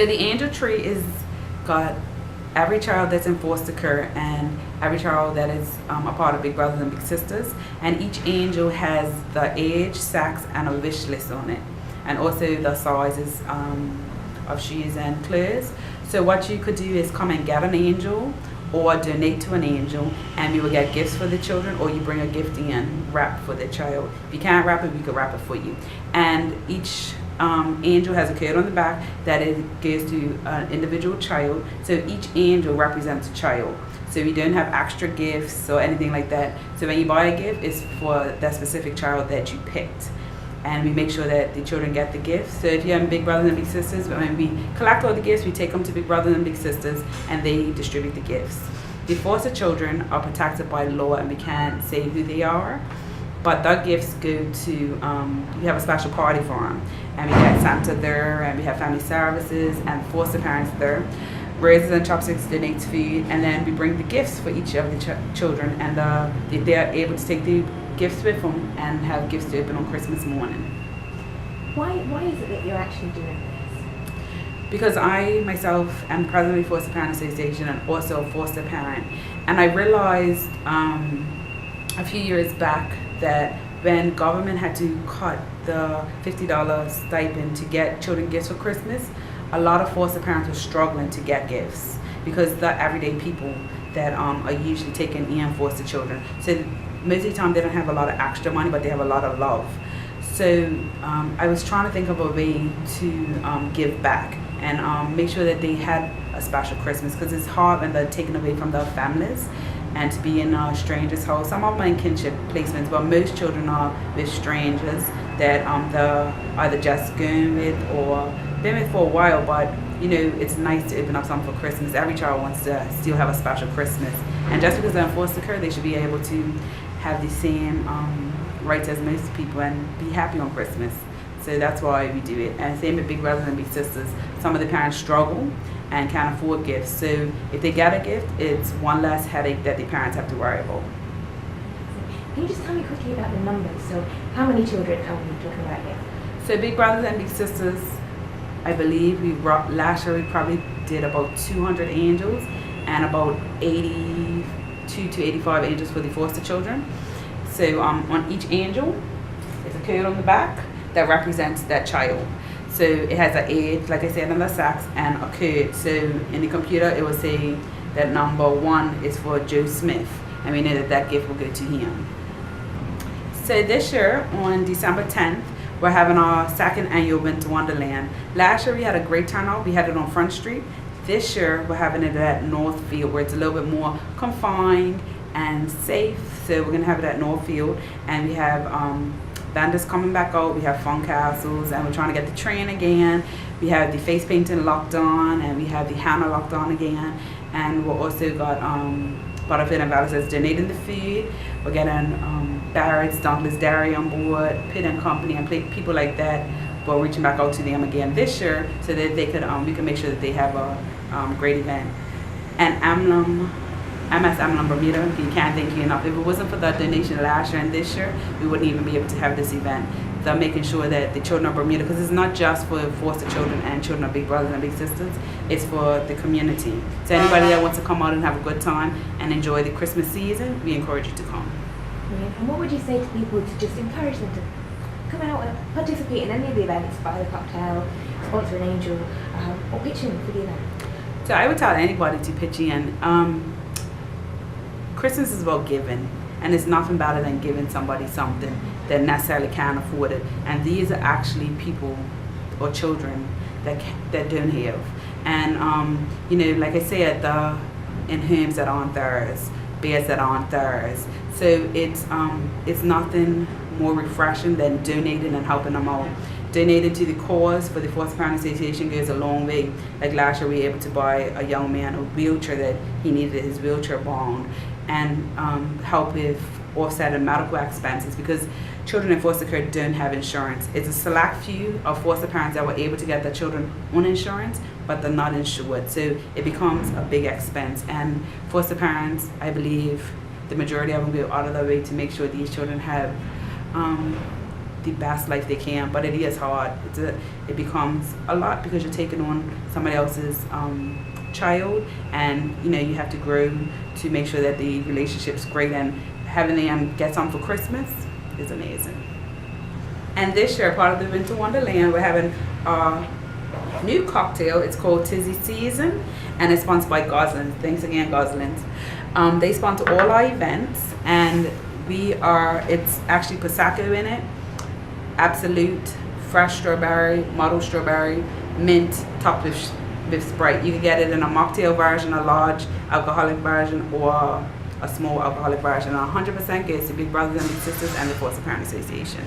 So the angel tree is got every child that's in foster care and every child that is a part of Big Brothers and Big Sisters, and each angel has the age, sex, and a wish list on it, and also the sizes of shoes and clothes. So what you could do is come and get an angel or donate to an angel, and you will get gifts for the children, or you bring a gift in wrapped for the child. If you can't wrap it, we could wrap it for you. And each angel has a code on the back that it goes to an individual child. So each angel represents a child. So we don't have extra gifts or anything like that. So when you buy a gift, it's for that specific child that you picked. And we make sure that the children get the gifts. So if you have Big Brothers and Big Sisters, when we collect all the gifts, we take them to Big Brothers and Big Sisters, and they distribute the gifts. The foster children are protected by law, and we can't say who they are. But the gifts go to, we have a special party for them. And we get Santa there, and we have family services, and foster parents there. Roses and Chopsticks donates food, and then we bring the gifts for each of the children, and they're able to take the gifts with them and have gifts to open on Christmas morning. Why is it that you're actually doing this? Because I myself am president of the Foster Parent Association and also a foster parent, and I realized a few years back that when government had to cut the $50 stipend to get children gifts for Christmas, a lot of foster parents were struggling to get gifts because the everyday people that are usually taking in foster children. So most of the time they don't have a lot of extra money, but they have a lot of love. So I was trying to think of a way to give back and make sure that they had a special Christmas, because it's hard when they're taken away from their families and to be in a stranger's house. Some of them are in kinship placements, but most children are with strangers that they're either just going with or been with for a while. But you know, it's nice to open up something for Christmas. Every child wants to still have a special Christmas, and just because they're in foster care, they should be able to have the same rights as most people and be happy on Christmas. So that's why we do it. And same with Big Brothers and Big Sisters. Some of the parents struggle and can't afford gifts. So if they get a gift, it's one less headache that the parents have to worry about. Can you just tell me quickly about the numbers? So how many children are we talking about here? So Big Brothers and Big Sisters, I believe last year we probably did about 200 angels and about 82 to 85 angels for the foster children. So on each angel, there's a code on the back that represents that child. So it has an age, like I said, and the sex, and a code. So in the computer, it will say that number 1 is for Joe Smith, and we know that that gift will go to him. So this year, on December 10th, we're having our second annual Winter Wonderland. Last year we had a great turnout. We had it on Front Street. This year we're having it at Northfield, where it's a little bit more confined and safe. So we're gonna have it at Northfield, and we have vendors coming back out. We have fun castles, and we're trying to get the train again. We have the face painting locked on, and we have the henna locked on again. And we've also got Butterfield and Vallis is donating the food. We're getting Barrett's, Dunkley's Dairy on board, Pitt and Company, and people like that. We're reaching back out to them again this year so that they could we can make sure that they have a great event. And MS Emblem Bermuda, you can't thank you enough. If it wasn't for the donation last year and this year, we wouldn't even be able to have this event. They're making sure that the children of Bermuda, because it's not just for foster children and children of Big Brothers and Big Sisters, it's for the community. So anybody that wants to come out and have a good time and enjoy the Christmas season, we encourage you to come. And what would you say to people to just encourage them to come out and participate in any of the events, buy the cocktail, sponsor an angel, or pitch in for the event? So I would tell anybody to pitch in. Christmas is about giving, and it's nothing better than giving somebody something that necessarily can't afford it. And these are actually people or children that don't have. And you know, like I said, in homes that aren't theirs, beds that aren't theirs. So it's nothing more refreshing than donating and helping them out. Donating to the cause for the Foster Parent Association goes a long way. Like last year, we were able to buy a young man a wheelchair that he needed his wheelchair bound, and help with offsetting medical expenses, because children in foster care don't have insurance. It's a select few of foster parents that were able to get their children on insurance, but they're not insured. So it becomes a big expense. And foster parents, I believe, the majority of them go out of their way to make sure these children have the best life they can. But it is hard. It becomes a lot because you're taking on somebody else's child, and you have to grow to make sure that the relationship's great, and having them get some for Christmas is amazing. And this year, part of the Winter Wonderland, we're having a new cocktail. It's called Tizzy Season, and it's sponsored by Goslin. Thanks again, Goslin. They sponsor all our events, and it's actually Prosecco in it, Absolute, fresh strawberry, muddled strawberry, mint, topped with Sprite. You can get it in a mocktail version, a large alcoholic version, or a small alcoholic version. 100% goes to Big Brothers and Big Sisters and the Foster Parent Association.